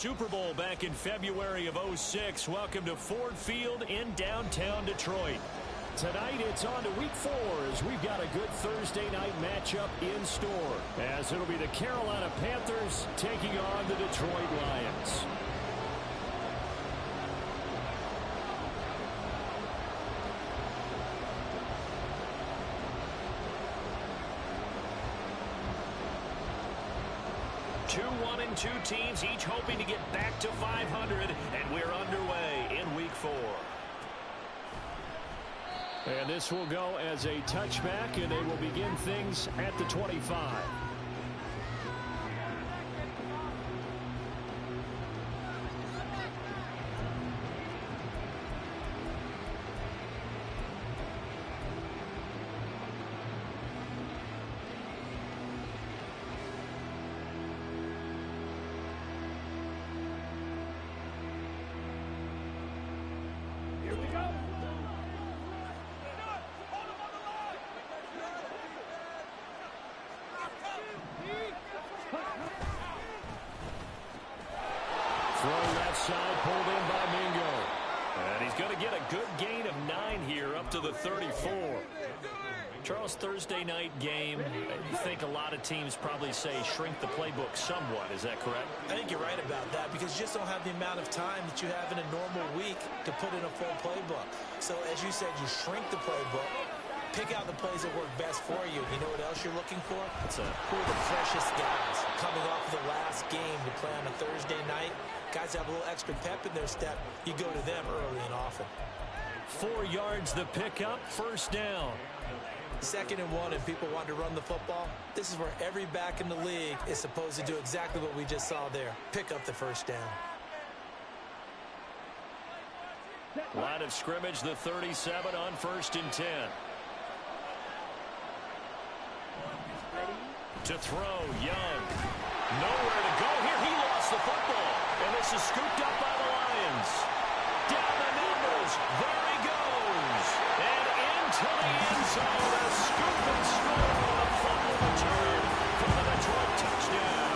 Super Bowl back in February of '06. Welcome to Ford Field in downtown Detroit. Tonight it's on to week 4 as we've got a good Thursday night matchup in store. As it'll be the Carolina Panthers taking on the Detroit Lions. Two 1-2 teams, each hoping to get back to 500, and we're underway in week 4. And this will go as a touchback, and they will begin things at the 25. Throw left side, pulled in by Mingo. And he's going to get a good gain of 9 here up to the 34. Charles, Thursday night game, I think a lot of teams probably say shrink the playbook somewhat. Is that correct? I think you're right about that because you just don't have the amount of time that you have in a normal week to put in a full playbook. So as you said, you shrink the playbook, pick out the plays that work best for you. You know what else you're looking for? Who are the freshest guys coming off of the last game to play on a Thursday night? Guys have a little extra pep in their step. You go to them early and often. 4 yards the pickup, first down. 2nd and 1, and people want to run the football. This is where every back in the league is supposed to do exactly what we just saw there. Pick up the first down. Line of scrimmage, the 37 on 1st and 10. To throw, Young. Nowhere to go here. He lost the football. And this is scooped up by the Lions. Down the numbers. There he goes. And into the end zone. A scoop and score on a fumble return for the Detroit touchdown.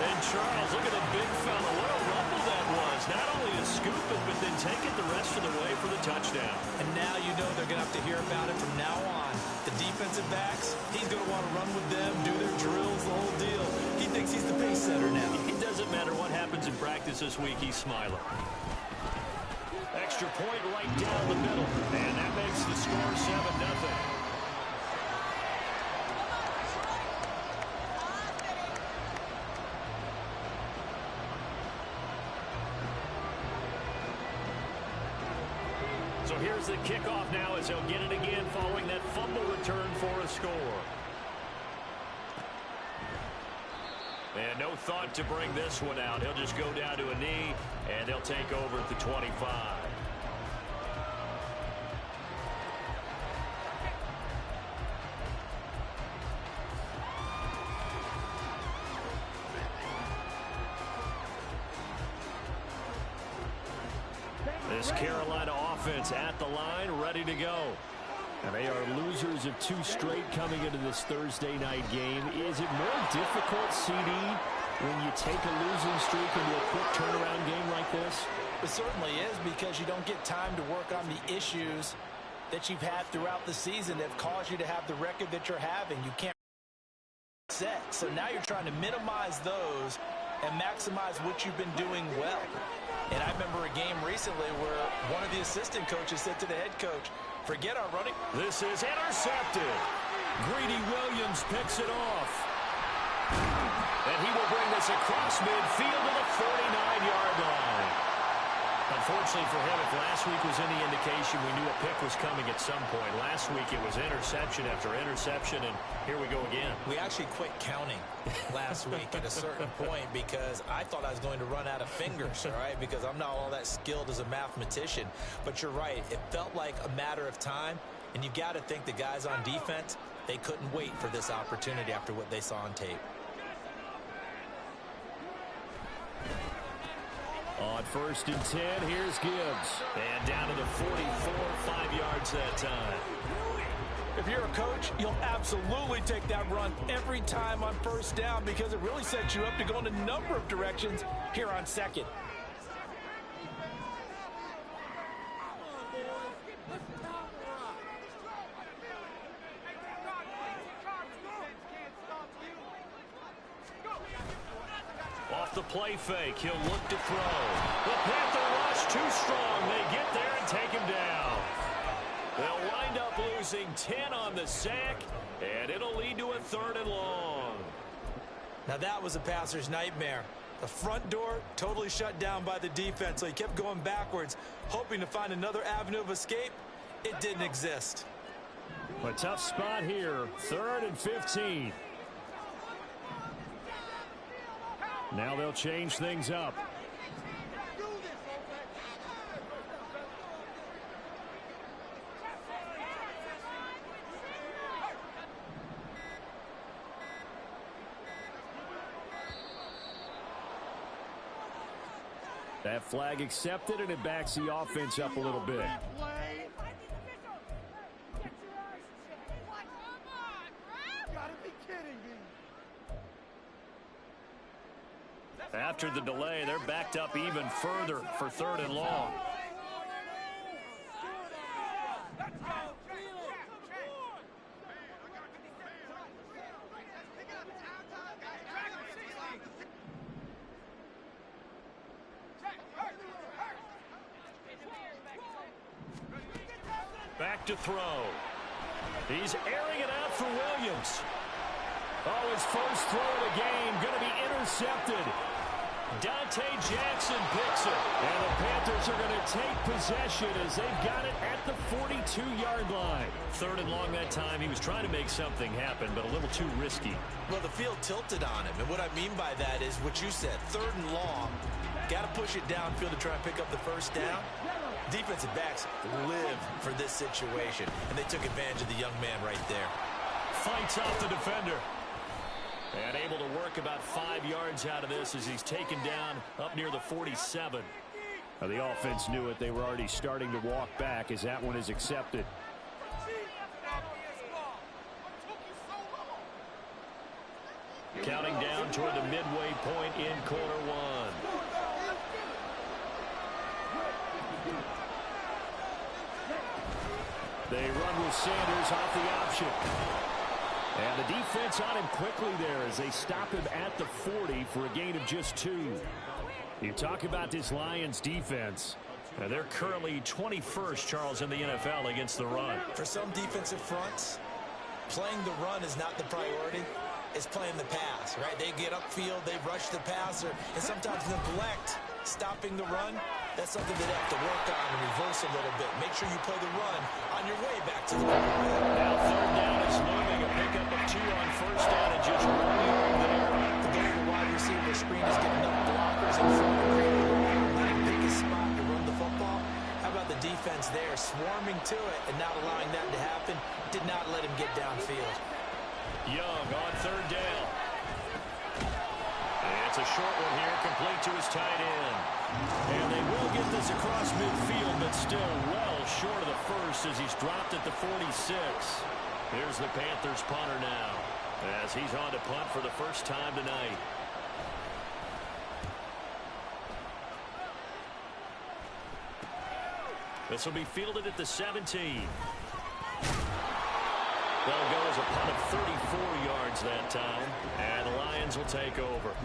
And Charles, look at the big fella. What a rumble that was. Not only to scoop it, but then take it the rest of the way for the touchdown. And now you know they're going to have to hear about it from now on. The defensive backs, he's going to want to run with them, do their drills, the whole deal. He thinks he's the pace setter now. It doesn't matter what happens in practice this week, he's smiling. Extra point right down the middle. And that makes the score 7-0. So here's the kickoff now as he'll get it again following that fumble return for a score. And no thought to bring this one out. He'll just go down to a knee, and they'll take over at the 25. This Carolina offense at the line, ready to go. And they are losers of 2 straight coming into this Thursday night game. Is it more difficult, CD, when you take a losing streak into a quick turnaround game like this? It certainly is because you don't get time to work on the issues that you've had throughout the season that have caused you to have the record that you're having. You can't set. So now you're trying to minimize those and maximize what you've been doing well. And I remember a game recently where one of the assistant coaches said to the head coach, forget our running. This is intercepted. Greedy Williams picks it off. And he will bring this across midfield to the 49-yard line. Unfortunately for him, if last week was any indication, we knew a pick was coming at some point. Last week it was interception after interception, and here we go again. We actually quit counting last week at a certain point because I thought I was going to run out of fingers, all right, because I'm not all that skilled as a mathematician. But you're right. It felt like a matter of time, and you've got to think the guys on defense, they couldn't wait for this opportunity after what they saw on tape. On 1st and 10, here's Gibbs. And down to the 44, 5 yards that time. If you're a coach, you'll absolutely take that run every time on first down because it really sets you up to go in a number of directions here on second. Off the play fake, he'll look to throw. The Panther rush too strong. They get there and take him down. They'll wind up losing 10 on the sack, and it'll lead to a 3rd and long. Now that was a passer's nightmare. The front door totally shut down by the defense, so he kept going backwards, hoping to find another avenue of escape. It didn't exist. A tough spot here, 3rd and 15. Now they'll change things up. That flag accepted, and it backs the offense up a little bit. After the delay, they're backed up even further for 3rd and long. Back to throw. He's airing it out for Williams. Oh, his first throw of the game going to be intercepted. Dante Jackson picks it. And the Panthers are going to take possession as they've got it at the 42-yard line. 3rd and long that time. He was trying to make something happen, but a little too risky. Well, the field tilted on him. And what I mean by that is what you said. 3rd and long. Got to push it downfield to try and pick up the first down. Defensive backs live for this situation. And they took advantage of the young man right there. Fights off the defender. And able to work about 5 yards out of this as he's taken down up near the 47. Now, the offense knew it. They were already starting to walk back as that one is accepted. Counting down toward the midway point in quarter one. They run with Sanders off the option. And the defense on him quickly there as they stop him at the 40 for a gain of just 2. You talk about this Lions defense. They're currently 21st, Charles, in the NFL against the run. For some defensive fronts, playing the run is not the priority. It's playing the pass, right? They get upfield, they rush the passer, and sometimes neglect stopping the run. That's something they have to work on and reverse a little bit. Make sure you play the run on your way back to the ball. Now 3rd down is looming. A pickup of 2 on first down and just running over there. The goal of the wide receiver screen is getting enough blockers in front of him, let him pick his spot to run the football. How about the defense there, swarming to it and not allowing that to happen? Did not let him get downfield. Young on 3rd down. It's a short one here, complete to his tight end. And they will get this across midfield, but still well short of the first as he's dropped at the 46. Here's the Panthers punter now as he's on to punt for the first time tonight. This will be fielded at the 17. That'll go as a punt of 34 yards that time, and the Lions will take over.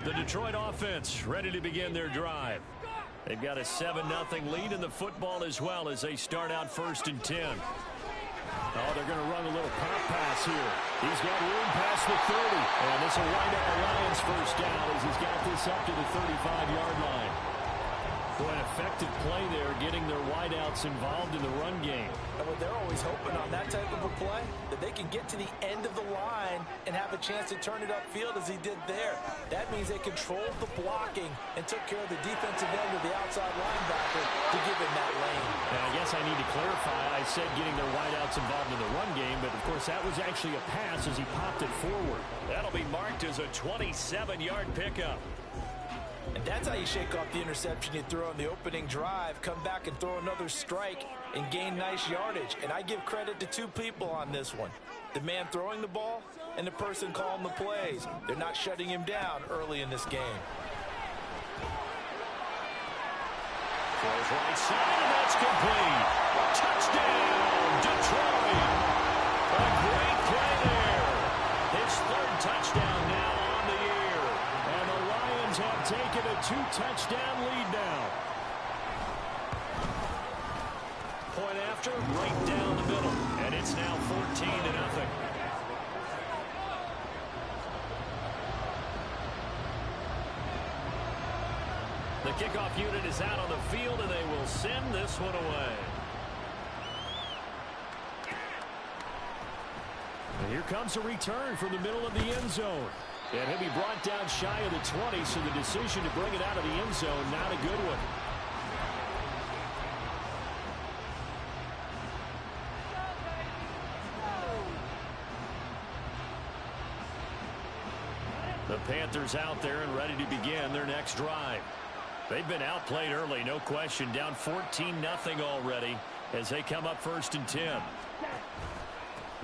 The Detroit offense ready to begin their drive. They've got a 7-0 lead in the football as well as they start out 1st and 10. Oh, they're going to run a little pop pass here. He's got room past the 30. And this will wind up the Lions' first down as he's got this up to the 35-yard line. Boy, an effective play there, getting their wideouts involved in the run game. And what they're always hoping on that type of a play, that they can get to the end of the line and have a chance to turn it upfield as he did there. That means they controlled the blocking and took care of the defensive end of the outside linebacker to give him that lane. And I guess I need to clarify, I said getting their wideouts involved in the run game, but of course that was actually a pass as he popped it forward. That'll be marked as a 27-yard pickup. And that's how you shake off the interception you throw on the opening drive, come back and throw another strike and gain nice yardage. And I give credit to two people on this one. The man throwing the ball and the person calling the plays. They're not shutting him down early in this game. Throws right side, and that's complete. Touchdown, Detroit. A great play there. His third touchdown now on the year. And the Lions have taken a 2-touchdown lead now. Point after, right down the middle. And it's now 14-0. The kickoff unit is out on the field, and they will send this one away. And here comes a return from the middle of the end zone. And he'll be brought down shy of the 20, so the decision to bring it out of the end zone, not a good one. The Panthers out there and ready to begin their next drive. They've been outplayed early, no question. Down 14-0 already as they come up 1st and 10.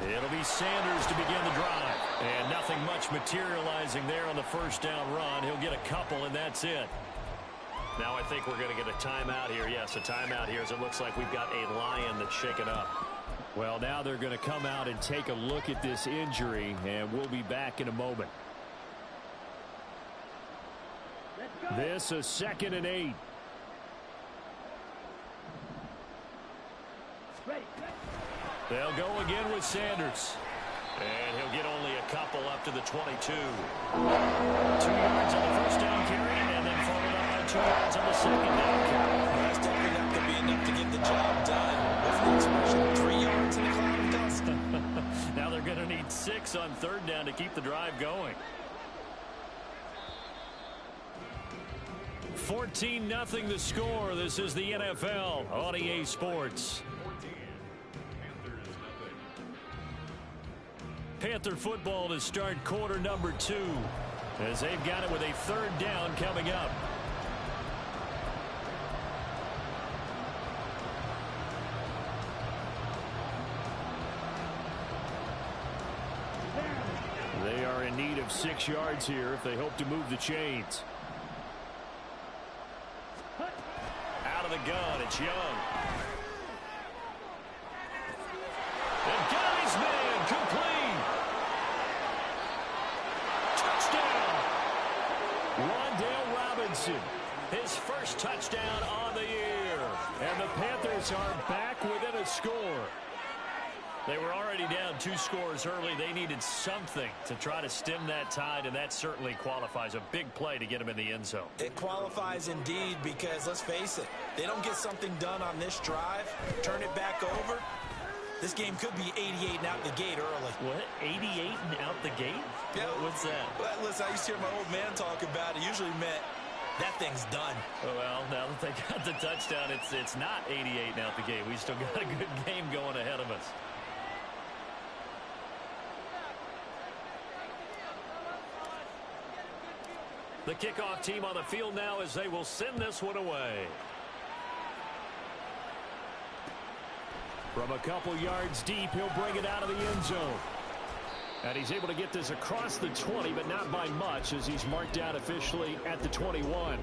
It'll be Sanders to begin the drive. And nothing much materializing there on the first down run. He'll get a couple, and that's it. Now I think we're going to get a timeout here. Yes, a timeout here as it looks like we've got a Lion that's shaken up. Well, now they're going to come out and take a look at this injury, and we'll be back in a moment. This is 2nd and 8. They'll go again with Sanders. And he'll get only a couple up to the 22. 2 yards on the first down carry, and then followed up by 2 yards on the second down carry. Well, that's definitely not going to be enough to get the job done. What's the expression? 3 yards in a cloud of dust. Now they're going to need 6 on 3rd down to keep the drive going. 14-0 the score. This is the NFL on EA Sports. Panther football to start quarter number 2 as they've got it with a 3rd down coming up. They are in need of 6 yards here if they hope to move the chains. Out of the gun, it's Young. And got his man complete. Touchdown. Wan'Dale Robinson, his first touchdown on the year. And the Panthers are back within a score. They were already down 2 scores early. They needed something to try to stem that tide, and that certainly qualifies. A big play to get them in the end zone. It qualifies indeed because, let's face it, they don't get something done on this drive, turn it back over, this game could be 88 and out the gate early. What? 88 and out the gate? Yeah. What's that? Well, listen, I used to hear my old man talk about it. Usually meant that thing's done. Well, now that they got the touchdown, it's not 88 and out the gate. We still got a good game going ahead of us. The kickoff team on the field now as they will send this one away. From a couple yards deep, he'll bring it out of the end zone. And he's able to get this across the 20, but not by much as he's marked down officially at the 21.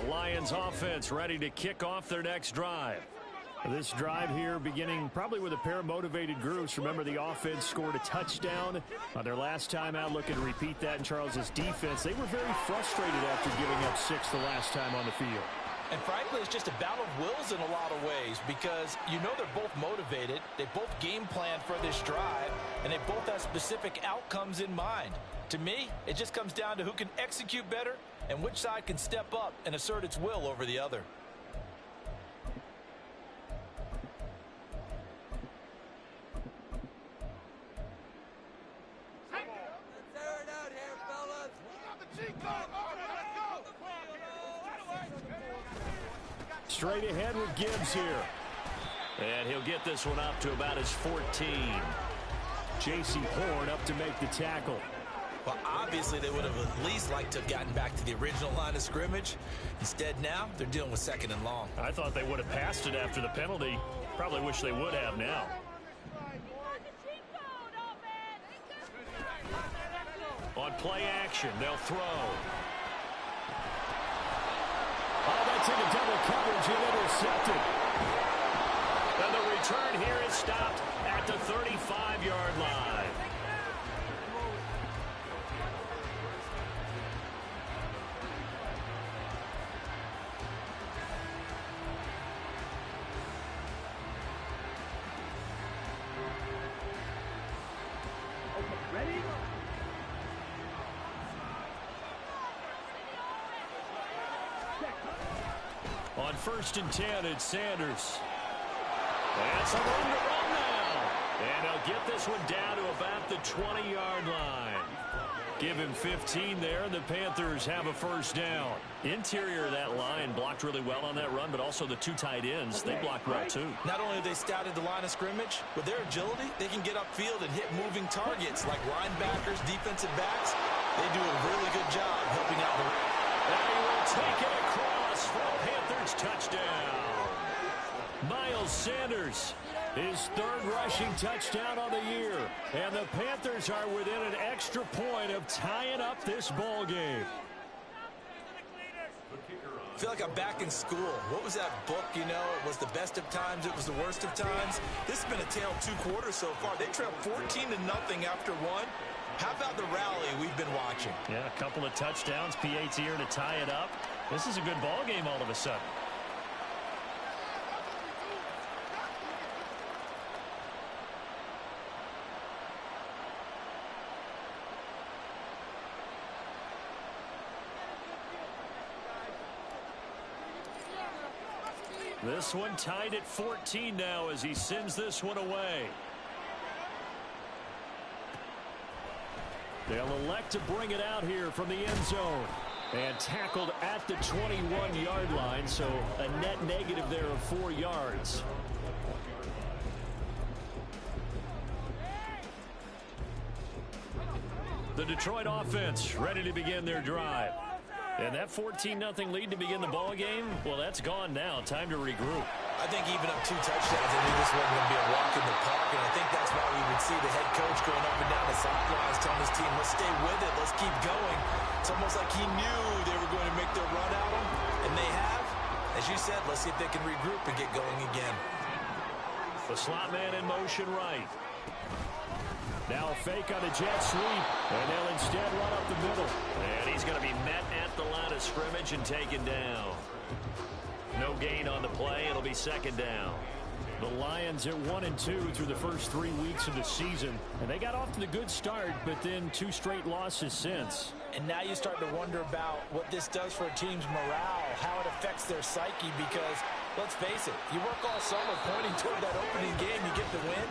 Lions offense ready to kick off their next drive. This drive here beginning probably with a pair of motivated groups. Remember, the offense scored a touchdown on their last time out, looking to repeat that in Charles's defense. They were very frustrated after giving up 6 the last time on the field. And frankly, it's just a battle of wills in a lot of ways because you know they're both motivated. They both game plan for this drive, and they both have specific outcomes in mind. To me, it just comes down to who can execute better and which side can step up and assert its will over the other. Straight ahead with Gibbs here. And he'll get this one up to about his 14. J.C. Horn up to make the tackle. Well, obviously they would have at least liked to have gotten back to the original line of scrimmage. Instead now, they're dealing with 2nd and long. I thought they would have passed it after the penalty. Probably wish they would have now. On play action, they'll throw. Oh, that's into double coverage and intercepted. And the return here is stopped at the 35-yard line. Ready? On 1st and 10, it's Sanders. That's a room to run now. And he'll get this one down to about the 20-yard line. Give him 15 there, and the Panthers have a 1st down. Interior of that line blocked really well on that run, but also the 2 tight ends, they blocked well too. Not only have they scouted the line of scrimmage, with their agility, they can get upfield and hit moving targets like linebackers, defensive backs. They do a really good job helping out the... Now he will take it across for a Panthers touchdown. Miles Sanders, his 3rd rushing touchdown on the year. And the Panthers are within an extra point of tying up this ball game. I feel like I'm back in school. What was that book, you know? It was the best of times, it was the worst of times. This has been a tale of 2 quarters so far. They trailed 14-0 after 1. How about the rally we've been watching? Yeah, a couple of touchdowns, PAT here to tie it up. This is a good ball game all of a sudden. This one tied at 14 now as he sends this one away. They'll elect to bring it out here from the end zone. And tackled at the 21-yard line, so a net negative there of 4 yards. The Detroit offense ready to begin their drive. And that 14-0 lead to begin the ball game, well, that's gone now. Time to regroup. I think even up 2 touchdowns, I knew this wasn't going to be a walk in the park, and I think that's why we would see the head coach going up and down the sidelines telling his team, let's stay with it, let's keep going. It's almost like he knew they were going to make their run at him, and they have. As you said, let's see if they can regroup and get going again. The slot man in motion right. Now a fake on a jet sweep, and they'll instead run up the middle. And he's going to be met at the line of scrimmage and taken down. No gain on the play. It'll be 2nd down. The Lions at 1-2 through the first 3 weeks of the season. And they got off to the good start, but then 2 straight losses since. And now you start to wonder about what this does for a team's morale, how it affects their psyche, because let's face it, you work all summer pointing toward that opening game, you get the win,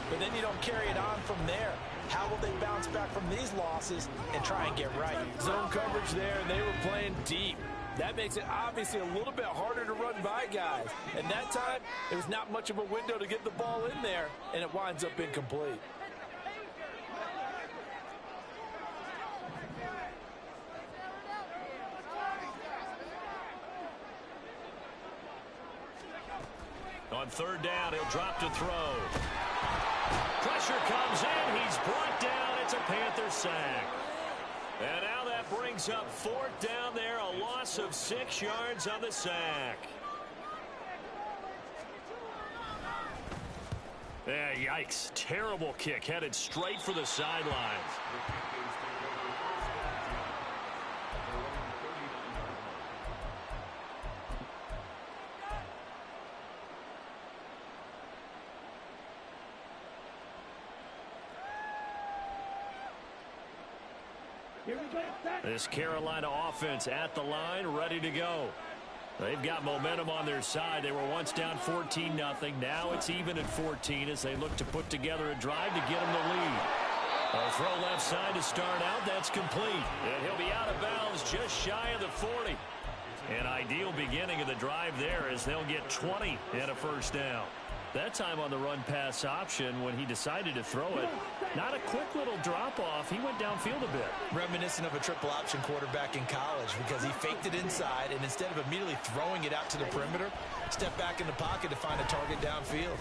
but then you don't carry it on from there. How will they bounce back from these losses and try and get right? Zone coverage there, and they were playing deep. That makes it obviously a little bit harder to run by guys. And that time, it was not much of a window to get the ball in there, and it winds up incomplete. On 3rd down, he'll drop to throw. Pressure comes in. He's brought down. It's a Panther sack. And now that brings up 4th down there. A loss of 6 yards on the sack. Yeah, yikes. Terrible kick. Headed straight for the sidelines. This Carolina offense at the line, ready to go. They've got momentum on their side. They were once down 14-0. Now it's even at 14 as they look to put together a drive to get them the lead. A throw left side to start out. That's complete. And he'll be out of bounds just shy of the 40. An ideal beginning of the drive there as they'll get 20 and a first down. That time on the run-pass option when he decided to throw it. Not a quick little drop-off. He went downfield a bit. Reminiscent of a triple-option quarterback in college because he faked it inside, and instead of immediately throwing it out to the perimeter, stepped back in the pocket to find a target downfield.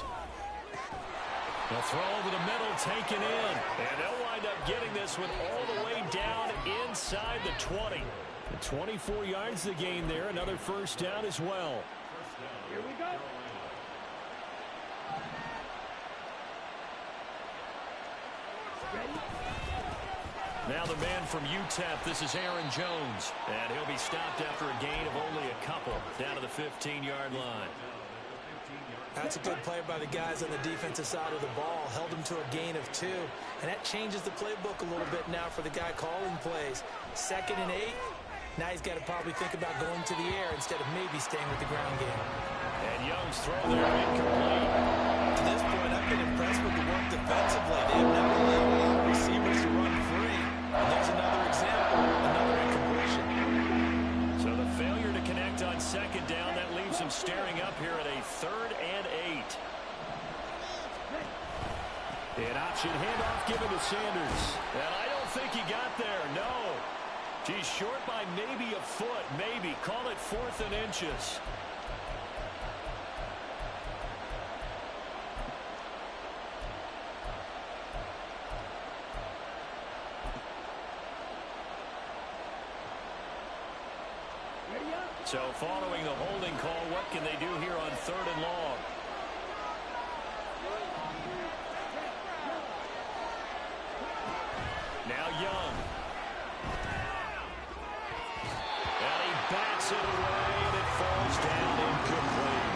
The throw over the middle taken in. And they'll wind up getting this one all the way down inside the 20. 24 yards the gain there. Another first down as well. Here we go. Now the man from UTEP, this is Aaron Jones. And he'll be stopped after a gain of only a couple down to the 15-yard line. That's a good play by the guys on the defensive side of the ball. Held him to a gain of 2. And that changes the playbook a little bit now for the guy calling plays. 2nd and 8. Now he's got to probably think about going to the air instead of maybe staying with the ground game. And Young's throw there incomplete. To this point, I've been impressed with the work defensively. They have never allowed receivers to run free. And there's another example, another incompletion. So the failure to connect on 2nd down, that leaves him staring up here at a 3rd and 8. An option handoff given to Sanders. And I don't think he got there, no. He's short by maybe a foot, maybe. Call it 4th and inches. So following the holding call, what can they do here on 3rd and long? Now Young. And he bats it away, and it falls down incomplete.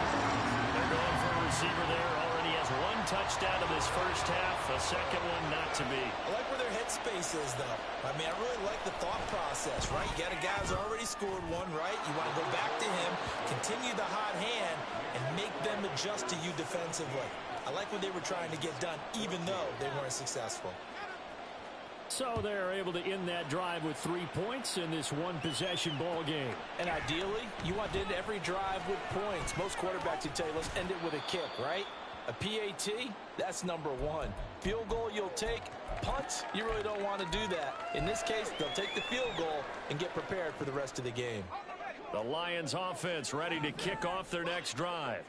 They're going for a receiver there. Already has 1 touchdown in this first half. A 2nd one not to be. I like where their headspace is, though. I mean, I really like the thought process, right? You got a guy who's already scored 1, right? You want to go back to him, continue the hot hand, and make them adjust to you defensively. I like what they were trying to get done, even though they weren't successful. So they're able to end that drive with 3 points in this one-possession ball game. And ideally, you want to end every drive with points. Most quarterbacks would tell you, let's end it with a kick, right? A PAT, that's number 1. Field goal you'll take. Punts, you really don't want to do that. In this case, they'll take the field goal and get prepared for the rest of the game. The Lions offense ready to kick off their next drive.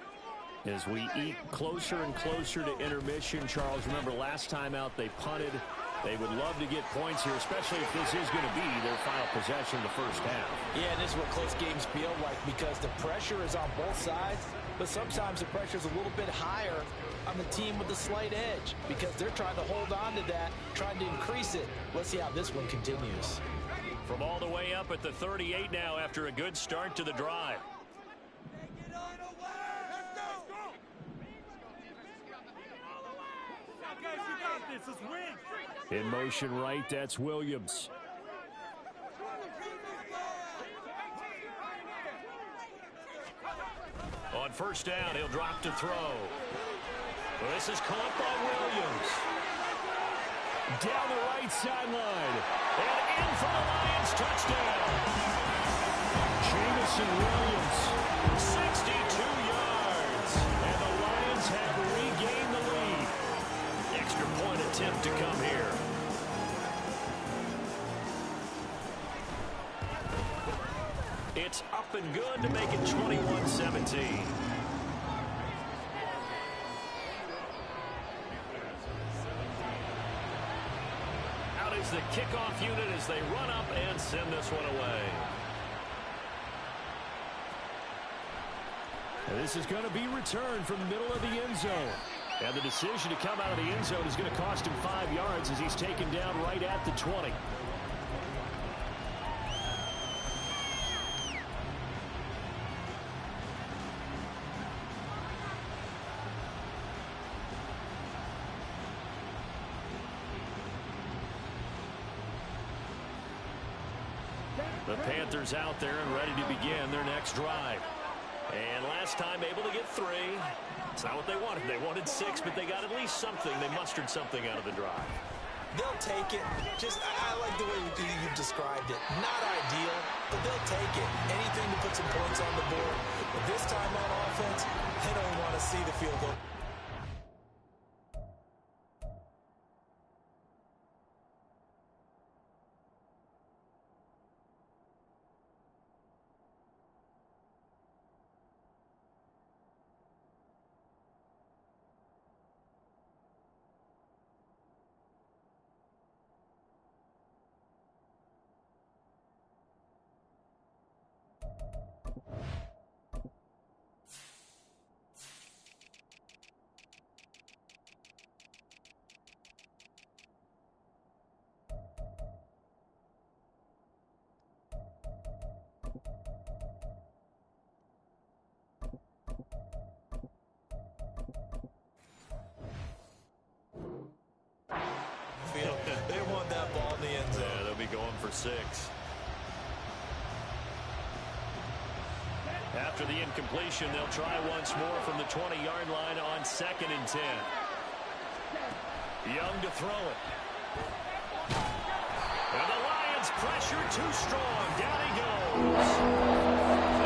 As we eat closer and closer to intermission, Charles, remember last time out they punted. They would love to get points here, especially if this is going to be their final possession the first half. Yeah, and this is what close games feel like because the pressure is on both sides, but sometimes the pressure is a little bit higher on the team with the slight edge because they're trying to hold on to that, trying to increase it. Let's see how this one continues. From all the way up at the 38 now after a good start to the drive. In motion right, that's Williams. On first down, he'll drop to throw. Well, this is caught by Williams. Down the right sideline. And in for the Lions touchdown. Jamison Williams, 62 yards. And the Lions have regained the lead. Extra point attempt to come here. It's up and good to make it 21-17. Out is the kickoff unit as they run up and send this one away. And this is going to be returned from the middle of the end zone. And the decision to come out of the end zone is going to cost him 5 yards as he's taken down right at the 20. The Panthers out there and ready to begin their next drive. And last time able to get 3. It's not what they wanted. They wanted 6, but they got at least something. They mustered something out of the drive. They'll take it. I like the way you've described it. Not ideal, but they'll take it. Anything to put some points on the board. But this time on offense, they don't want to see the field goal. They want that ball in the end zone. Yeah, they'll be going for 6. After the incompletion, they'll try once more from the 20-yard line on 2nd and 10. Young to throw it. And the Lions pressure too strong. Down he goes.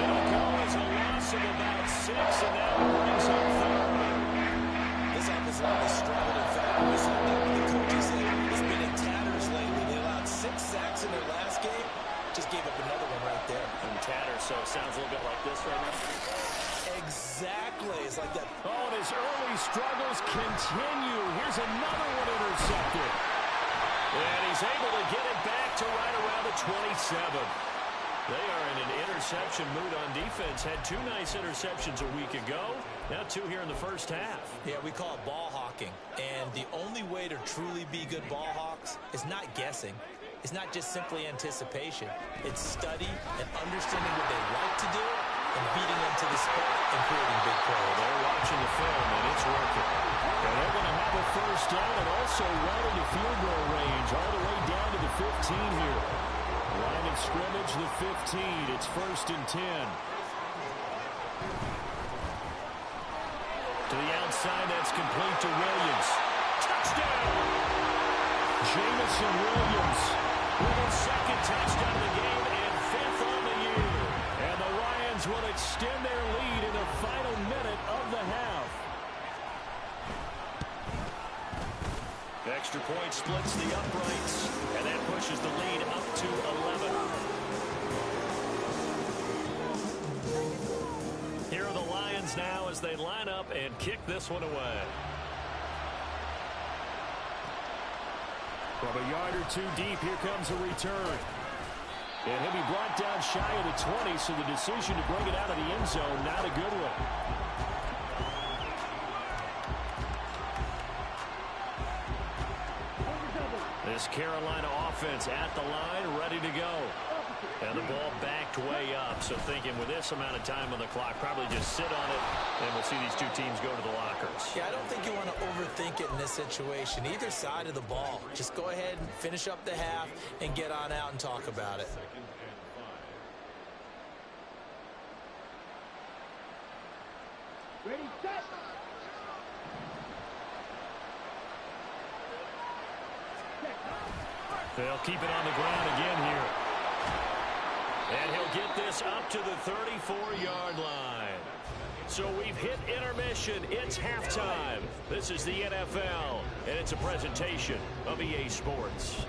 It'll go as a loss of about 6, and that brings up 3rd. This offensive line has struggled. In fact, we saw that when the coaches say it's been in tatters lately. They allowed 6 sacks in their last game. Just gave up another one right there. In tatters, so it sounds a little bit like this right now. Exactly. It's like that. Oh, and his early struggles continue. Here's another one intercepted. And he's able to get it back to right around the 27. They are in an interception mood on defense. Had 2 nice interceptions a week ago. Now 2 here in the first half. Yeah, we call it ball hawking. And the only way to truly be good ball hawks is not guessing. It's not just simply anticipation. It's study and understanding what they like to do and beating them to the spot and creating big plays. They're watching the film, and it's working. And they're going to have a first down and also right into field goal range all the way down to the 15 here. Line of scrimmage, the 15. It's 1st and 10. To the outside, that's complete to Williams. Touchdown! Jamison Williams with his 2nd touchdown of the game and 5th on the year. And the Lions will extend their lead in the final minute of the half. Extra point splits the uprights, and that pushes the lead up to 11. Here are the Lions now as they line up and kick this one away. From a yard or 2 deep, here comes a return. And he'll be brought down shy of the 20, so the decision to bring it out of the end zone, not a good one. This Carolina offense at the line, ready to go. And the ball backed way up, so thinking with this amount of time on the clock, probably just sit on it, and we'll see these 2 teams go to the lockers. Yeah, I don't think you want to overthink it in this situation. Either side of the ball. Just go ahead and finish up the half and get on out and talk about it. Ready, set. They'll keep it on the ground again here. And he'll get this up to the 34-yard line. So we've hit intermission. It's halftime. This is the NFL, and it's a presentation of EA Sports.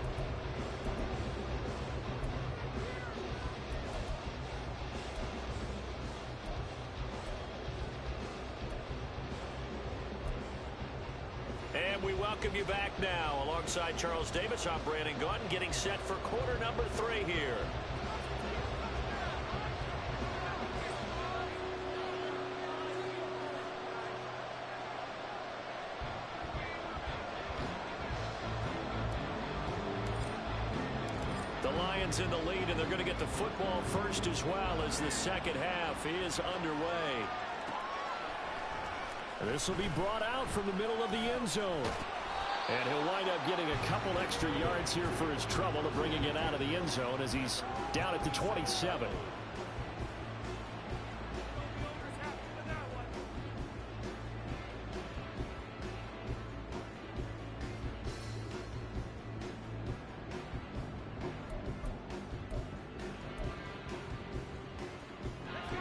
And we welcome you back now. Alongside Charles Davis, I'm Brandon Gaudin, getting set for quarter number 3 here. The Lions in the lead, and they're going to get the football first as well as the second half is underway. This will be brought out from the middle of the end zone. And he'll wind up getting a couple extra yards here for his trouble to bringing it out of the end zone as he's down at the 27.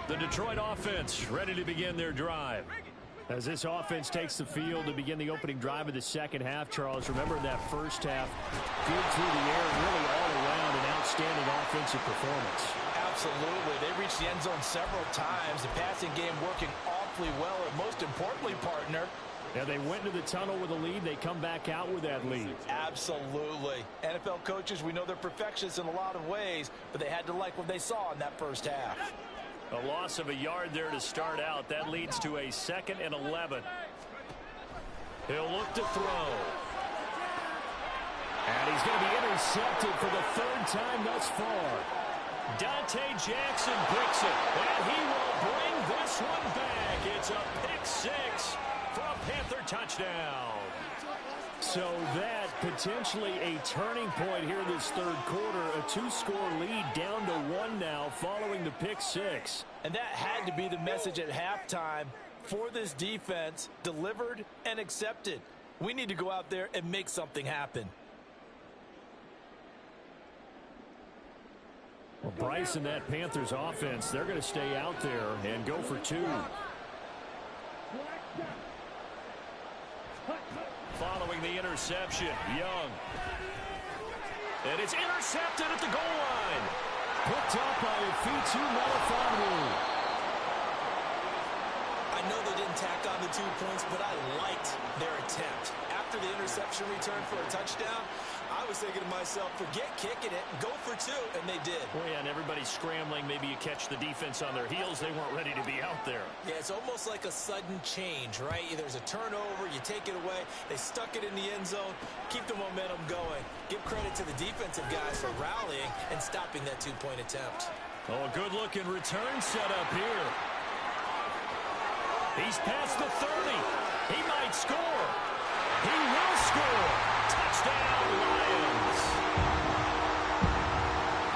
The Detroit offense ready to begin their drive. As this offense takes the field to begin the opening drive of the second half, Charles, remember that first half, good through the air, really all around an outstanding offensive performance. Absolutely. They reached the end zone several times. The passing game working awfully well, and most importantly, partner, yeah, they went into the tunnel with a lead. They come back out with that lead. Absolutely. NFL coaches, we know they're perfectionists in a lot of ways, but they had to like what they saw in that first half. A loss of a yard there to start out. That leads to a 2nd and 11. He'll look to throw. And he's going to be intercepted for the 3rd time thus far. Dante Jackson picks it, and he will bring this one back. It's a pick 6 for a Panther touchdown. So that potentially a turning point here this 3rd quarter. A 2-score lead down to 1 now following the pick 6. And that had to be the message at halftime for this defense, delivered and accepted. We need to go out there and make something happen. Well, Bryce and that Panthers offense, they're going to stay out there and go for 2. Following the interception, Young. And it's intercepted at the goal line. Picked up by Fitu Melifonwu. I know they didn't tack on the 2 points, but I liked their attempt. After the interception return for a touchdown, I was thinking to myself, forget kicking it, go for 2, and they did. Well, yeah, and everybody's scrambling. Maybe you catch the defense on their heels. They weren't ready to be out there. Yeah, it's almost like a sudden change, right? There's a turnover, you take it away, they stuck it in the end zone, keep the momentum going. Give credit to the defensive guys for rallying and stopping that 2-point attempt. Oh, a good-looking return set up here. He's past the 30. He might score. He will score. Touchdown, Lions.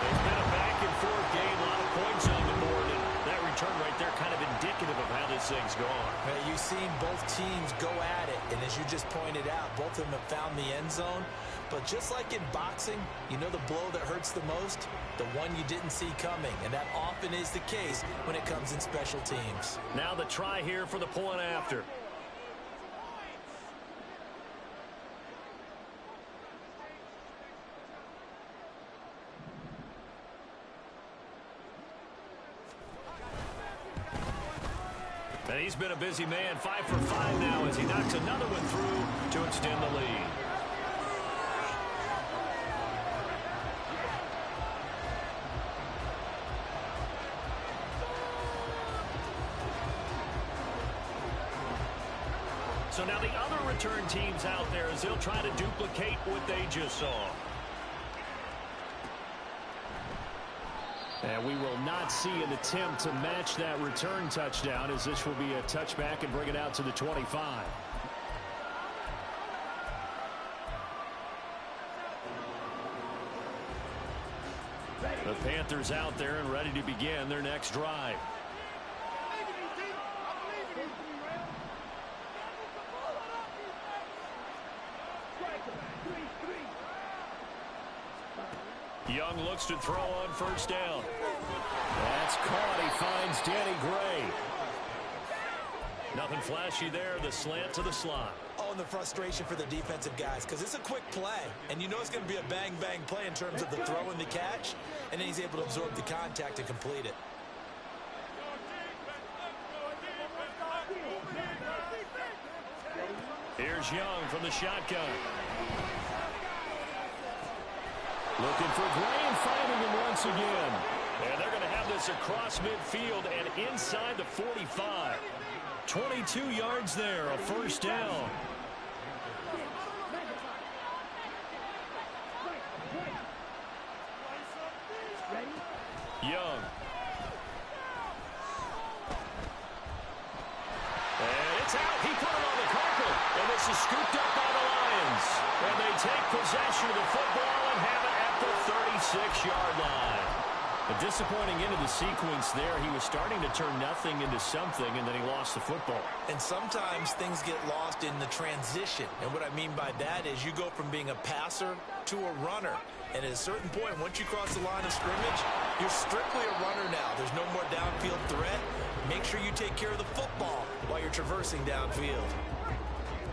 It's been a back-and-forth game. A lot of points on the board. And that return right there kind of indicative of how this thing's gone. You've seen both teams go at it. And as you just pointed out, both of them have found the end zone. But just like in boxing, you know the blow that hurts the most? The one you didn't see coming. And that often is the case when it comes in special teams. Now the try here for the point after. And he's been a busy man, 5 for 5 now as he knocks another one through to extend the lead. So now the other return teams out there as they'll try to duplicate what they just saw. And we will not see an attempt to match that return touchdown as this will be a touchback and bring it out to the 25. The Panthers out there and ready to begin their next drive. Young looks to throw on first down. That's caught. He finds Danny Gray. Nothing flashy there. The slant to the slot. Oh, and the frustration for the defensive guys, because it's a quick play, and you know it's going to be a bang-bang play in terms of the throw and the catch, and then he's able to absorb the contact and complete it. Here's Young from the shotgun. Looking for Gray and finding him once again. And they're going to have this across midfield and inside the 45. 22 yards there, a first down. Young. And it's out. He put it on the carpet. And this is scooped up by the Lions. possession of the football and have it at the 36-yard line. A disappointing end of the sequence there. He was starting to turn nothing into something, and then he lost the football. And sometimes things get lost in the transition. And what I mean by that is you go from being a passer to a runner. And at a certain point, once you cross the line of scrimmage, you're strictly a runner now. There's no more downfield threat. Make sure you take care of the football while you're traversing downfield.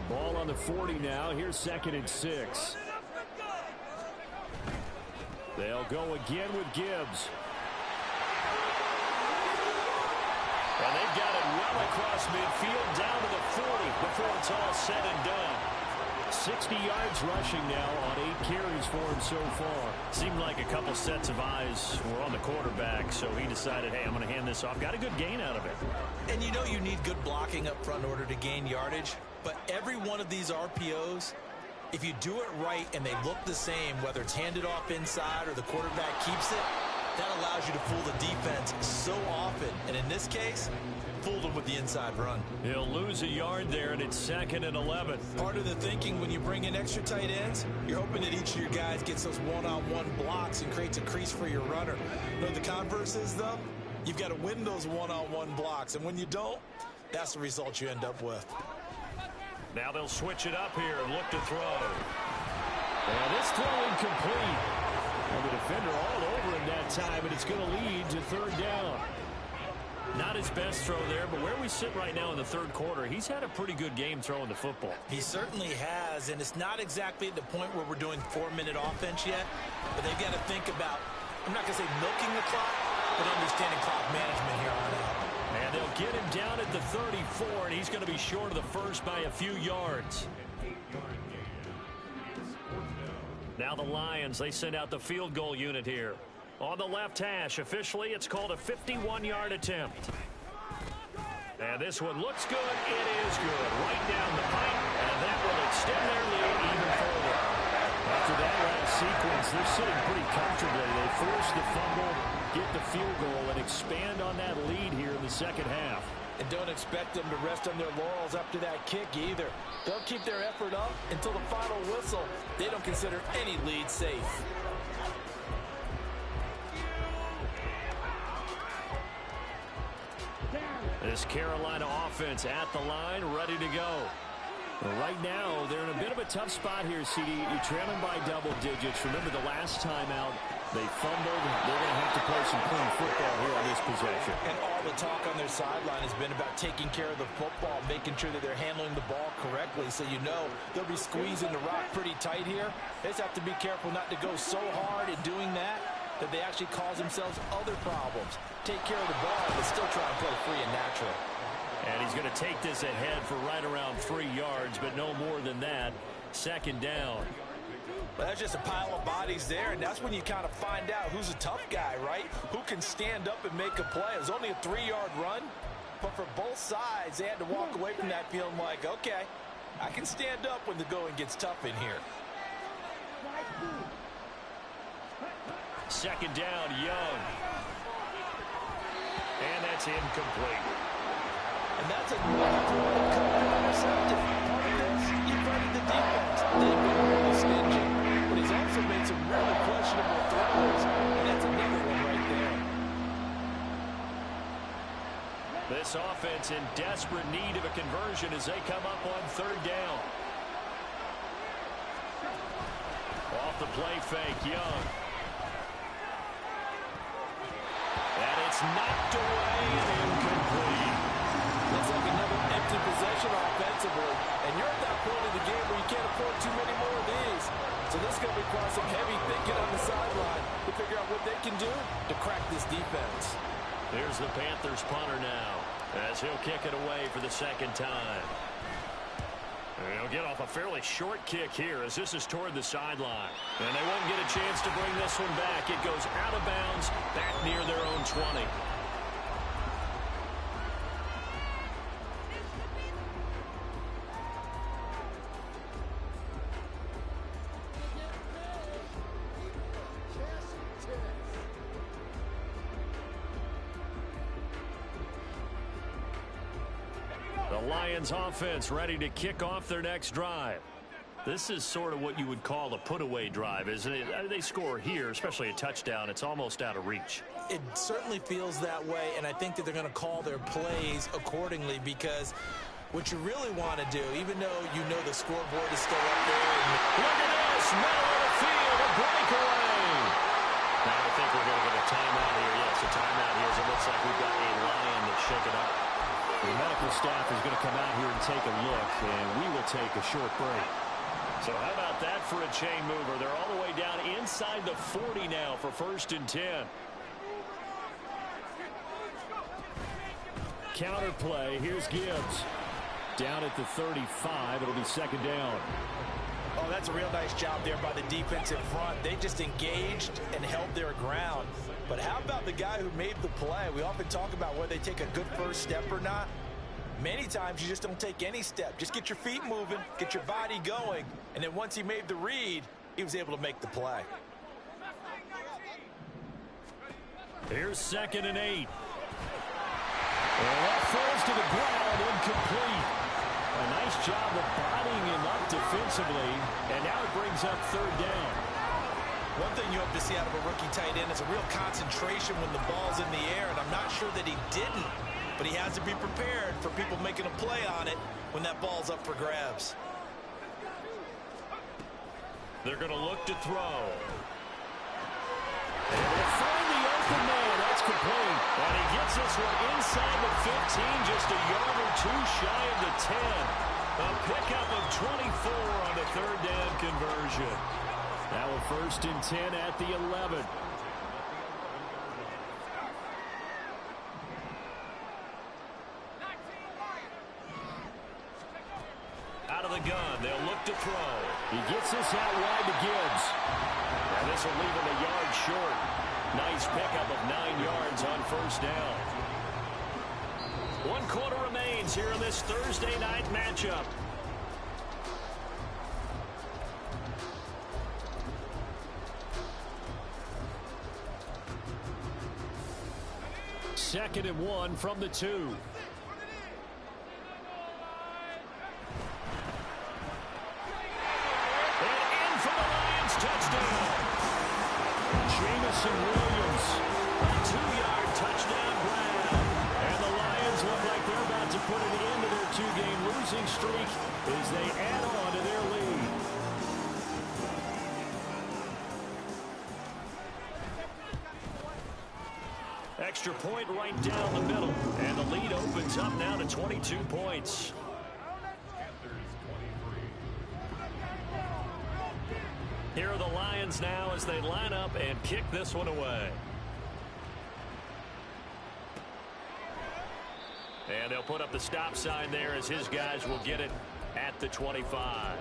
Ball on the 40 now. Here's 2nd and 6. They'll go again with Gibbs. And they've got it well across midfield down to the 40 before it's all said and done. 60 yards rushing now on 8 carries for him so far. Seemed like a couple sets of eyes were on the quarterback, so he decided, hey, I'm going to hand this off. Got a good gain out of it. And you know you need good blocking up front in order to gain yardage, but every one of these RPOs, if you do it right and they look the same, whether it's handed off inside or the quarterback keeps it, that allows you to fool the defense so often. And in this case, fooled them with the inside run. He'll lose a yard there, and it's 2nd and 11. Part of the thinking when you bring in extra tight ends, you're hoping that each of your guys gets those one-on-one blocks and creates a crease for your runner. You know what the converse is, though? You've got to win those one-on-one blocks, and when you don't, that's the result you end up with. Now they'll switch it up here and look to throw. And this throw incomplete. Well, the defender all over him that time, and it's going to lead to 3rd down. Not his best throw there, but where we sit right now in the 3rd quarter, he's had a pretty good game throwing the football. He certainly has, and it's not exactly at the point where we're doing 4-minute offense yet, but they've got to think about, I'm not going to say milking the clock, but understanding clock management here on out. And they'll get him down at the 34, and he's going to be short of the first by a few yards. Now the Lions, they send out the field goal unit here. On the left hash, officially, it's called a 51-yard attempt. And this one looks good. It is good. Right down the pipe, and that will extend their lead even further. After that last sequence, they're sitting pretty comfortably. They force the fumble, get the field goal, and expand on that lead here in the 2nd half. And don't expect them to rest on their laurels after that kick either. They'll keep their effort up until the final whistle. They don't consider any lead safe. This Carolina offense at the line, ready to go. Well, right now, they're in a bit of a tough spot here, CD. You're trailing by double digits. Remember the last time out, they fumbled. They're going to have to play some clean football here on this possession. And all the talk on their sideline has been about taking care of the football, making sure that they're handling the ball correctly. So you know they'll be squeezing the rock pretty tight here. They just have to be careful not to go so hard in doing that they actually cause themselves other problems. Take care of the ball, but still try and play free and natural. And he's going to take this ahead for right around 3 yards, but no more than that. 2nd down. But that's just a pile of bodies there, and that's when you kind of find out who's a tough guy, right? Who can stand up and make a play. It was only a 3-yard run, but for both sides, they had to walk away from that feeling like, okay, I can stand up when the going gets tough in here. 2nd down, Young. And that's incomplete. And that's another throw that could have been intercepted. Part of this, you credit the defense. They've been really stingy. But he's also made some really questionable throws. And that's another one right there. This offense in desperate need of a conversion as they come up on 3rd down. Off the play fake, Young. And it's knocked away and incomplete. Looks like another empty possession offensively. And you're at that point of the game where you can't afford too many more of these. So this is going to require some heavy thinking on the sideline to figure out what they can do to crack this defense. There's the Panthers punter now as he'll kick it away for the 2nd time. And he'll get off a fairly short kick here as this is toward the sideline. And they won't get a chance to bring this one back. It goes out of bounds back near their own 20. The Lions offense ready to kick off their next drive. This is sort of what you would call a put-away drive, isn't it? They score here, especially a touchdown. It's almost out of reach. It certainly feels that way, and I think that they're going to call their plays accordingly, because what you really want to do, even though you know the scoreboard is still up there. Look at this, middle of the field, a breakaway. Now I think we're going to get a timeout here. Yes, a timeout here, as it looks like we've got a Lion that's shaken up. The medical staff is going to come out here and take a look, and we will take a short break. So how about that for a chain mover? They're all the way down inside the 40 now for 1st and 10. Counter play. Here's Gibbs. Down at the 35. It'll be 2nd down. Oh, that's a real nice job there by the defensive front. They just engaged and held their ground. But how about the guy who made the play? We often talk about whether they take a good first step or not. Many times you just don't take any step. Just get your feet moving, get your body going, and then once he made the read, he was able to make the play. Here's 2nd and 8. And that falls to the ground, incomplete. A nice job of bodying him up defensively, and now it brings up 3rd down. One thing you hope to see out of a rookie tight end is a real concentration when the ball's in the air, and I'm not sure that he didn't. But he has to be prepared for people making a play on it when that ball's up for grabs. They're going to look to throw. And they find the open man. That's complete. And he gets this one inside the 15, just a yard or two shy of the 10. A pickup of 24 on the 3rd down conversion. Now a 1st and 10 at the 11. Out of the gun, they'll look to throw. He gets this out wide to Gibbs. And this will leave him a yard short. Nice pickup of 9 yards on 1st down. 1 quarter remains here in this Thursday night matchup. Second and 1 from the 2. Touchdown. Jamison Williams, a 2-yard touchdown grab. And the Lions look like they're about to put an end to their 2-game losing streak as they add on to their lead. Extra point right down the middle. And the lead opens up now to 22 points. Here are the Lions now as they line up and kick this one away. And they'll put up the stop sign there as his guys will get it at the 25.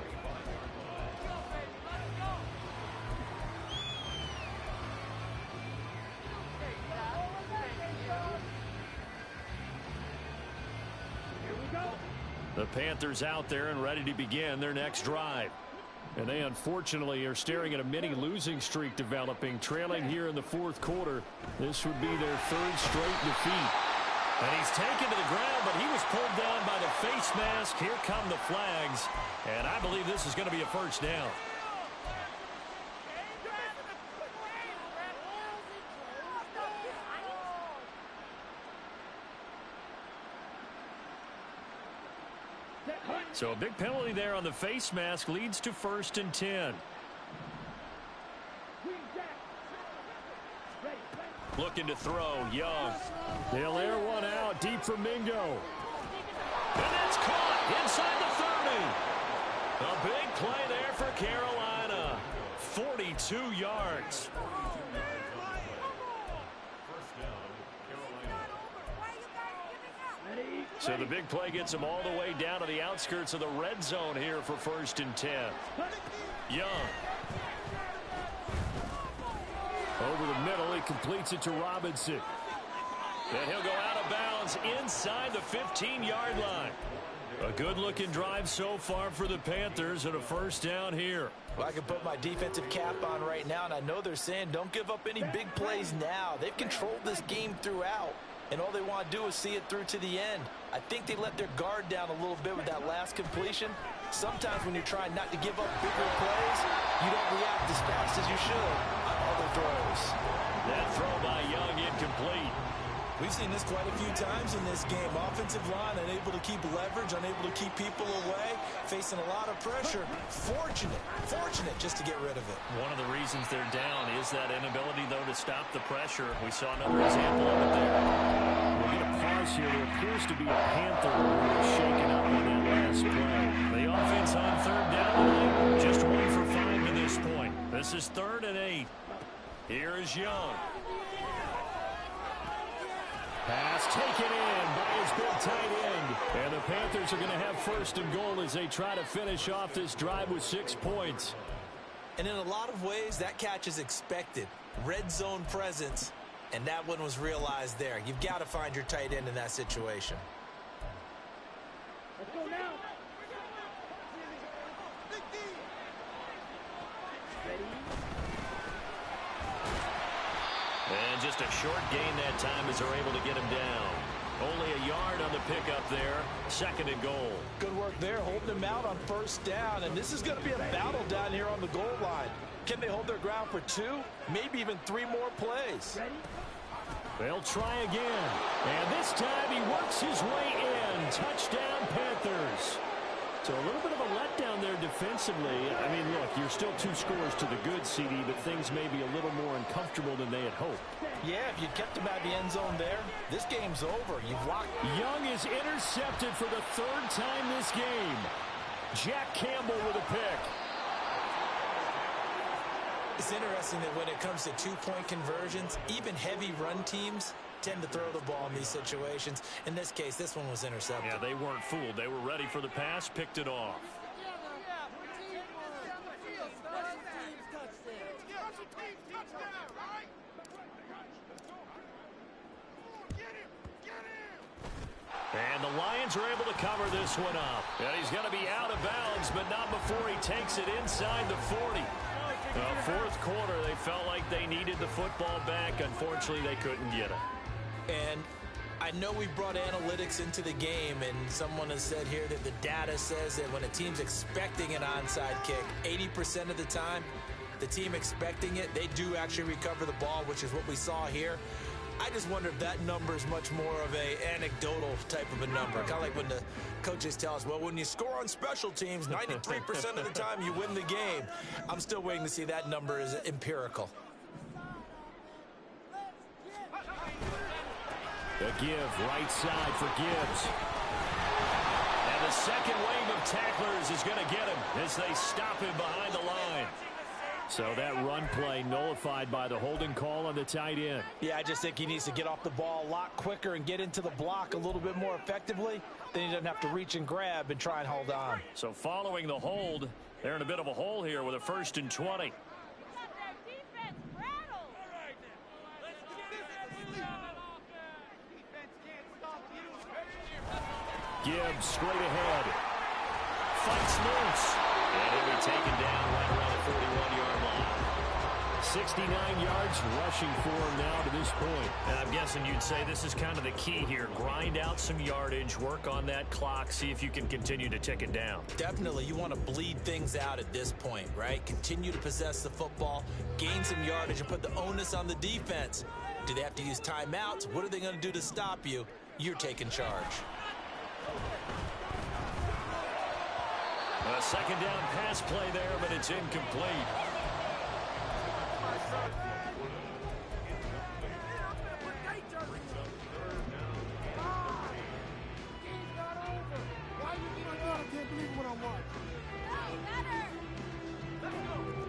The Panthers out there and ready to begin their next drive. And they unfortunately are staring at a mini losing streak developing, trailing here in the 4th quarter. This would be their 3rd straight defeat. And he's taken to the ground, but he was pulled down by the face mask. Here come the flags. And I believe this is going to be a 1st down. So a big penalty there on the face mask leads to 1st and 10. Looking to throw, Young. They'll air one out deep for Mingo. And that's caught inside the 30. A big play there for Carolina. 42 yards. So the big play gets him all the way down to the outskirts of the red zone here for 1st and 10. Young. Over the middle, he completes it to Robinson. And he'll go out of bounds inside the 15-yard line. A good-looking drive so far for the Panthers and a 1st down here. Well, I can put my defensive cap on right now, and I know they're saying don't give up any big plays now. They've controlled this game throughout, and all they want to do is see it through to the end. I think they let their guard down a little bit with that last completion. Sometimes when you're trying not to give up bigger plays, you don't react as fast as you should on other throws. That throw by Young incomplete. We've seen this quite a few times in this game. Offensive line unable to keep leverage, unable to keep people away, facing a lot of pressure. Fortunate just to get rid of it. One of the reasons they're down is that inability, though, to stop the pressure. We saw another example of it there. We'll get a pause here. There appears to be a Panther who was shaken up on that last play. The offense on third down tonight, just 1 for 5 to this point. This is 3rd and 8. Here is Young. Pass taken in by his big tight end. And the Panthers are going to have 1st and goal as they try to finish off this drive with 6 points. And in a lot of ways, that catch is expected. Red zone presence, and that one was realized there. You've got to find your tight end in that situation. Let's go now. And just a short gain that time as they're able to get him down. Only a yard on the pickup there. 2nd and goal. Good work there, holding him out on 1st down. And this is going to be a battle down here on the goal line. Can they hold their ground for 2, maybe even 3 more plays? They'll try again. And this time he works his way in. Touchdown, Panthers. So a little bit of a letdown there defensively. I mean, look, you're still 2 scores to the good, CD, but things may be a little more uncomfortable than they had hoped. Yeah, if you kept him out of the end zone there, this game's over. You've locked. Young is intercepted for the 3rd time this game. Jack Campbell with a pick. It's interesting that when it comes to 2-point conversions, even heavy run teams tend to throw the ball in these situations. In this case, this one was intercepted. Yeah, they weren't fooled. They were ready for the pass, picked it off. And the Lions are able to cover this one up. And he's going to be out of bounds, but not before he takes it inside the 40. 4th quarter, they felt like they needed the football back. Unfortunately, they couldn't get it. And I know we brought analytics into the game, and someone has said here that the data says that when a team's expecting an onside kick, 80% of the time, the team expecting it, they do actually recover the ball, which is what we saw here. I just wonder if that number is much more of a anecdotal type of a number. Kind of like when the coaches tell us, well, when you score on special teams, 93% of the time you win the game. I'm still waiting to see that number is empirical. The give, right side for Gibbs. And the second wave of tacklers is going to get him as they stop him behind the line. So that run play nullified by the holding call on the tight end. Yeah, I just think he needs to get off the ball a lot quicker and get into the block a little bit more effectively. Then he doesn't have to reach and grab and try and hold on. So following the hold, they're in a bit of a hole here with a 1st and 20. Gibbs straight ahead. Fights loose. And he'll be taken down right around the 41-yard line. 69 yards rushing for him now to this point. And I'm guessing you'd say this is kind of the key here. Grind out some yardage, work on that clock, see if you can continue to tick it down. Definitely, you want to bleed things out at this point, right? Continue to possess the football, gain some yardage, and put the onus on the defense. Do they have to use timeouts? What are they going to do to stop you? You're taking charge. A 2nd down pass play there, but it's incomplete.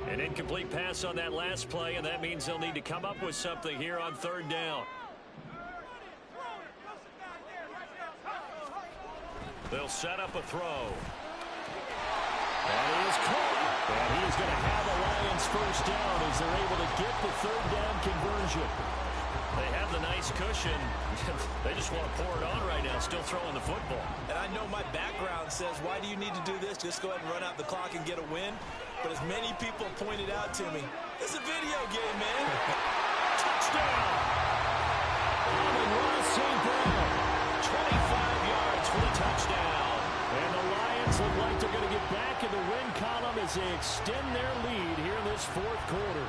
An incomplete pass on that last play, and that means they'll need to come up with something here on 3rd down. They'll set up a throw. And he is caught. And he is going to have a Lions 1st down as they're able to get the 3rd down conversion. They have the nice cushion. They just want to pour it on right now, still throwing the football. And I know my background says, why do you need to do this? Just go ahead and run out the clock and get a win. But as many people pointed out to me, it's a video game, man. Touchdown! Ross St. Brown, 25 yards for the touchdown. And the Lions look like they're going to get back the win column as they extend their lead here in this fourth quarter.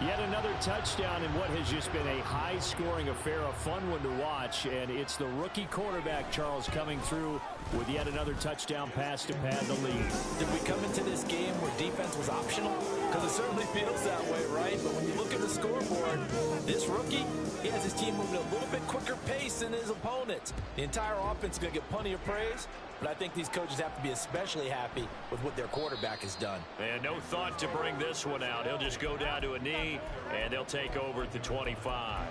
Yet another touchdown in what has just been a high-scoring affair, a fun one to watch, and it's the rookie quarterback, Charles, coming through with yet another touchdown pass to pad the lead. Did we come into this game where defense was optional? Because it certainly feels that way, right? But when you look at the scoreboard, this rookie, he has his team moving at a little bit quicker pace than his opponents. The entire offense is going to get plenty of praise, but I think these coaches have to be especially happy with what their quarterback has done. And no thought to bring this one out. He'll just go down to a knee, and they'll take over at the 25.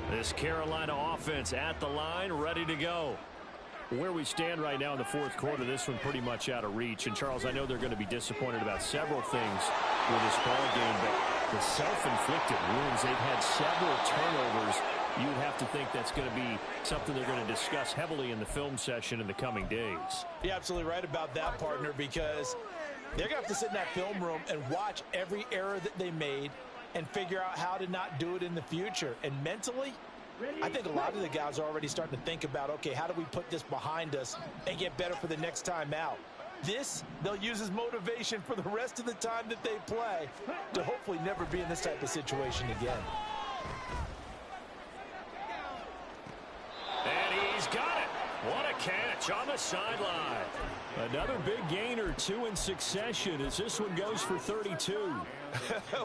This Carolina offense at the line, ready to go. Where we stand right now in the fourth quarter, this one pretty much out of reach. And, Charles, I know they're going to be disappointed about several things with this ball game, but the self-inflicted wounds, they've had several turnovers. You have to think that's going to be something they're going to discuss heavily in the film session in the coming days. You're absolutely right about that, partner, because they're going to have to sit in that film room and watch every error that they made and figure out how to not do it in the future. And mentally, I think a lot of the guys are already starting to think about, okay, how do we put this behind us and get better for the next time out? This, they'll use as motivation for the rest of the time that they play to hopefully never be in this type of situation again. And he's got it. What a catch on the sideline. Another big gain or two in succession as this one goes for 32.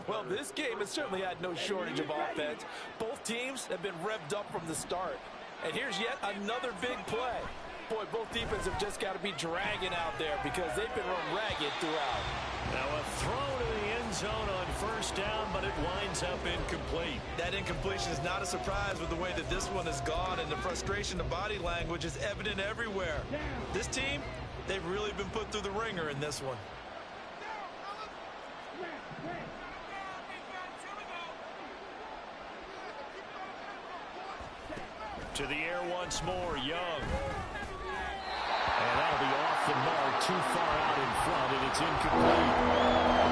Well, this game has certainly had no shortage of offense. Both teams have been revved up from the start. And here's yet another big play. Boy, both defenses have just got to be dragging out there because they've been run ragged throughout. Now a throw to the end zone on first down, but it winds up incomplete. That incompletion is not a surprise with the way that this one has gone, and the frustration of body language is evident everywhere. This team, they've really been put through the ringer in this one. To the air once more, Young. And that'll be off the mark, too far out in front, and it's incomplete.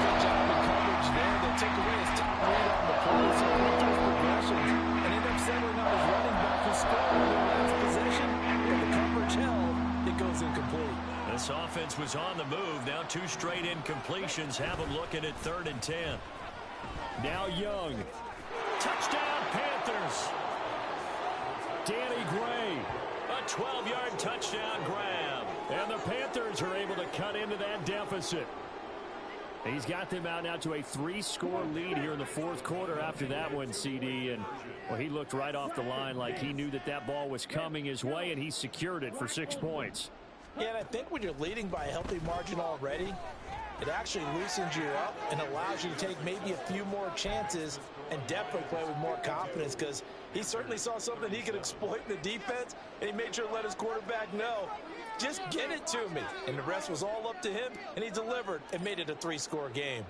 Good job in coverage there. They'll take away his top read on the play, so he went through his progressions, and end up settling on his running back who scored in their last possession. But the coverage held, it goes incomplete. This offense was on the move. Now two straight incompletions have them looking at 3rd and 10. Now Young. Touchdown, Panthers. Danny Gray, a 12-yard touchdown grab. And the Panthers are able to cut into that deficit. He's got them out now to a 3-score lead here in the fourth quarter after that one, CD. And, well, he looked right off the line like he knew that that ball was coming his way, and he secured it for 6 points. Yeah, and I think when you're leading by a healthy margin already, it actually loosens you up and allows you to take maybe a few more chances and definitely play with more confidence, because he certainly saw something he could exploit in the defense, and he made sure to let his quarterback know, just get it to me. And the rest was all up to him, and he delivered and made it a 3-score game.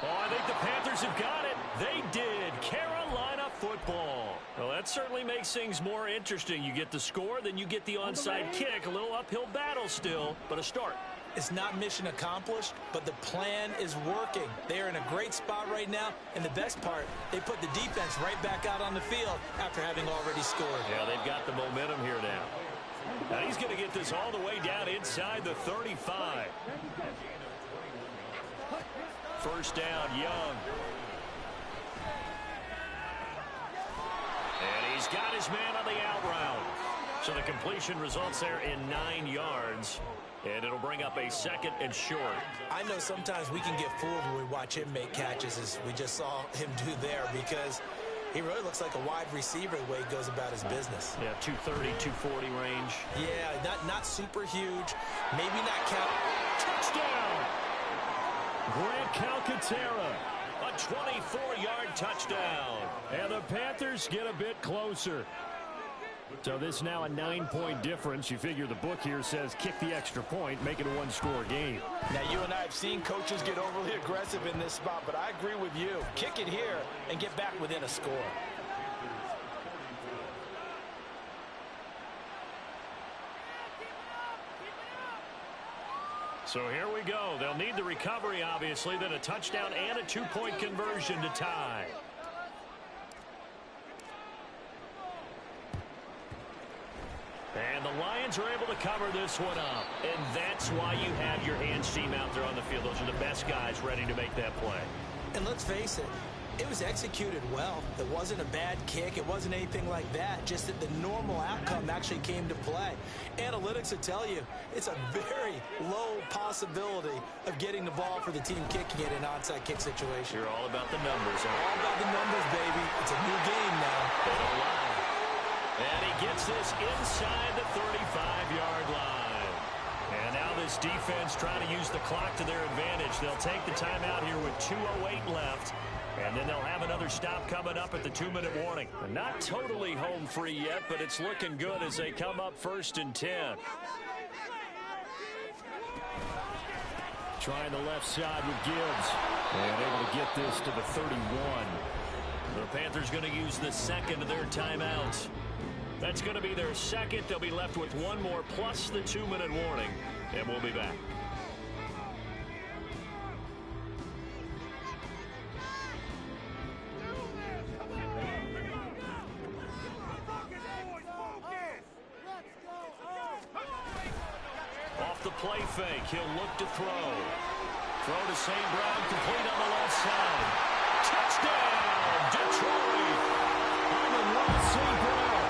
Oh, I think the Panthers have got it. They did. Carolina football. Well, that certainly makes things more interesting. You get the score, then you get the onside kick. A little uphill battle still, but a start. It's not mission accomplished, but the plan is working. They are in a great spot right now, and the best part, they put the defense right back out on the field after having already scored. Yeah, they've got the momentum here now. Now he's going to get this all the way down inside the 35. First down, Young. And he's got his man on the out route. So the completion results there in 9 yards. And it'll bring up a 2nd and short. I know sometimes we can get fooled when we watch him make catches, as we just saw him do there, because he really looks like a wide receiver the way he goes about his business. Yeah, 230, 240 range. Yeah, not super huge. Maybe not count. Touchdown! Grant Calcaterra, a 24-yard touchdown. And the Panthers get a bit closer. So this now a 9-point difference. You figure the book here says kick the extra point, make it a 1-score game. Now, you and I have seen coaches get overly aggressive in this spot, but I agree with you. Kick it here and get back within a score. So here we go. They'll need the recovery, obviously, then a touchdown and a two-point conversion to tie. And the Lions are able to cover this one up. And that's why you have your hands team out there on the field. Those are the best guys ready to make that play. And let's face it, it was executed well. It wasn't a bad kick. It wasn't anything like that. Just that the normal outcome actually came to play. Analytics will tell you it's a very low possibility of getting the ball for the team kicking it in an onside kick situation. You're all about the numbers, huh? All about the numbers, baby. It's a new game now. They don't lie. And he gets this inside the 35-yard line. And now this defense trying to use the clock to their advantage. They'll take the timeout here with 2:08 left. And then they'll have another stop coming up at the 2-minute warning. Not totally home free yet, but it's looking good as they come up 1st and 10. Trying the left side with Gibbs. And able to get this to the 31. The Panthers going to use the second of their timeouts. That's going to be their second. They'll be left with one more plus the 2-minute warning. And we'll be back. Off the play fake, he'll look to throw. Throw to St. Brown, complete on the left side. Touchdown, Detroit! Amon-Ra St. Brown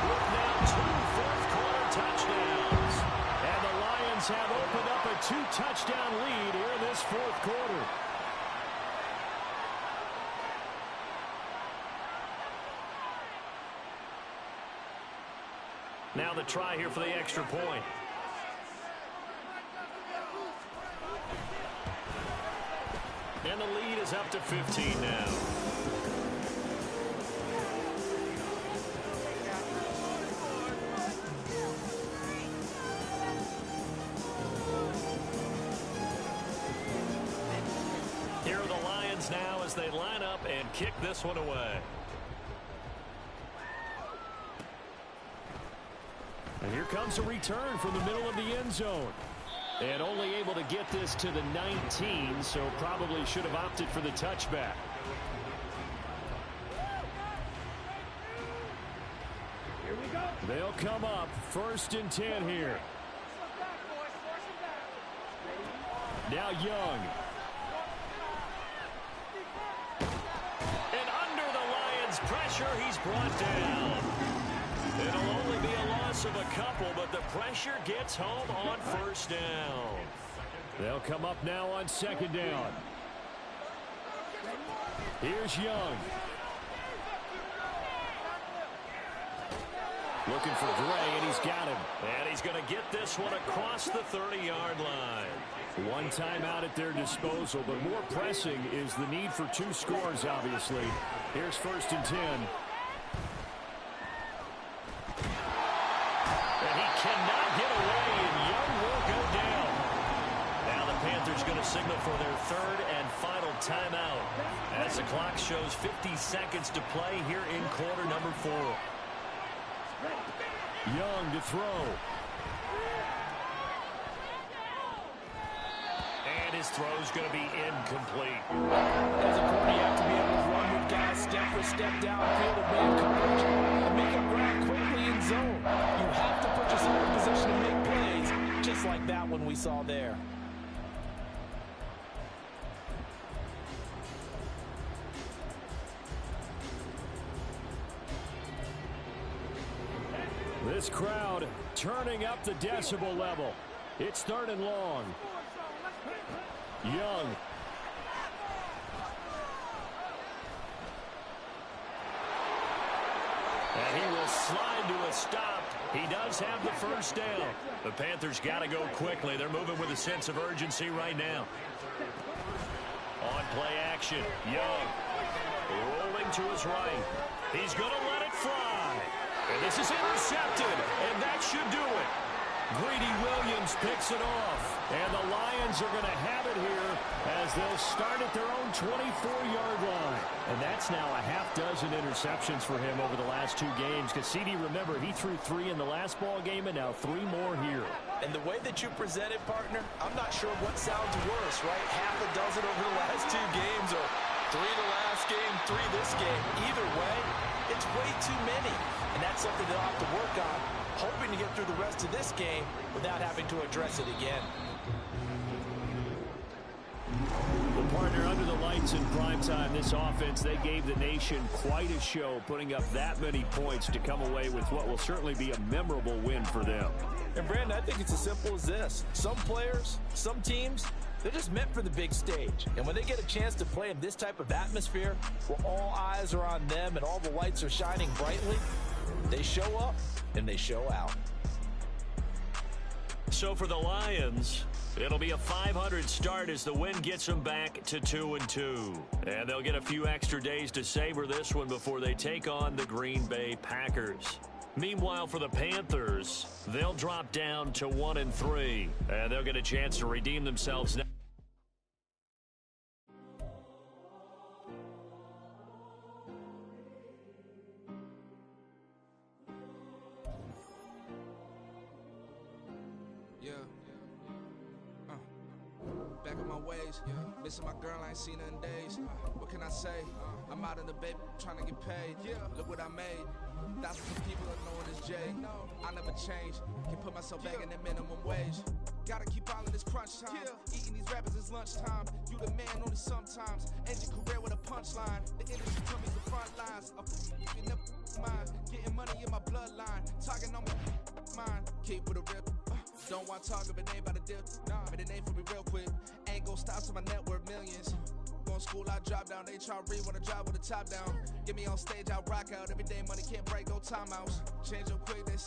with now 2 fourth-quarter touchdowns. And the Lions have opened up a 2-touchdown lead here in this fourth quarter. Now the try here for the extra point. And the lead is up to 15 now. Here are the Lions now as they line up and kick this one away. And here comes a return from the middle of the end zone. And only able to get this to the 19, so probably should have opted for the touchback. Here we go. They'll come up 1st and 10 here. Now Young. And under the Lions' pressure, he's brought down. It'll only be a loss of a couple, but the pressure gets home on 1st down. They'll come up now on 2nd down. Here's Young. Looking for Gray, and he's got him. And he's going to get this one across the 30-yard line. One timeout at their disposal, but more pressing is the need for 2 scores, obviously. Here's 1st and 10. Cannot get away, and Young will go down. Now the Panthers going to signal for their 3rd and final timeout as the clock shows 50 seconds to play here in quarter number 4. Young to throw. And his throw's going to be incomplete. As a quarter, you have to be able to run with guys step for step downfield of man coverage and make up ground quickly in zone. You have to put yourself in position to make plays, just like that one we saw there. This crowd turning up the decibel level. It's 3rd and long. Young. And he will slide to a stop. He does have the 1st down. The Panthers got to go quickly. They're moving with a sense of urgency right now. On play action, Young rolling to his right. He's going to let it fly. And this is intercepted, and that should do it. Greedy Williams picks it off. And the Lions are going to have it here as they'll start at their own 24-yard line. And that's now a half dozen interceptions for him over the last 2 games. Because CD, remember, he threw 3 in the last ball game and now 3 more here. And the way that you present it, partner, I'm not sure what sounds worse, right? Half a dozen over the last 2 games or 3 the last game, 3 this game. Either way, it's way too many. And that's something they'll have to work on, hoping to get through the rest of this game without having to address it again. Well, partner, under the lights in primetime, this offense, they gave the nation quite a show, putting up that many points to come away with what will certainly be a memorable win for them. And, Brandon, I think it's as simple as this. Some players, some teams, they're just meant for the big stage. And when they get a chance to play in this type of atmosphere, where all eyes are on them and all the lights are shining brightly, they show up and they show out. So for the Lions, it'll be a 500 start as the win gets them back to 2-2. And they'll get a few extra days to savor this one before they take on the Green Bay Packers. Meanwhile, for the Panthers, they'll drop down to 1-3, and they'll get a chance to redeem themselves now. Back on my ways, missing my girl, I ain't seen her in days. What can I say? I'm out in the baby, trying to get paid. Look what I made. Thousands of people are knowing this Jay. I never change. Can put myself back in the minimum wage. Gotta keep all of this crunch time. Eating these rappers is lunchtime. You the man only sometimes. End your career with a punchline. The industry told me the front lines. I'm in the mind. Getting money in my bloodline. Talking on my mind. Keep with a rip. Don't want to talk if it ain't about a dip. But it ain't for me real quick. Ain't gon' stop till my net worth millions. Going school, I drop down. They try to read when I drive with the top down. Get me on stage, I rock out. Every day money can't break, no timeouts. Change up quick, they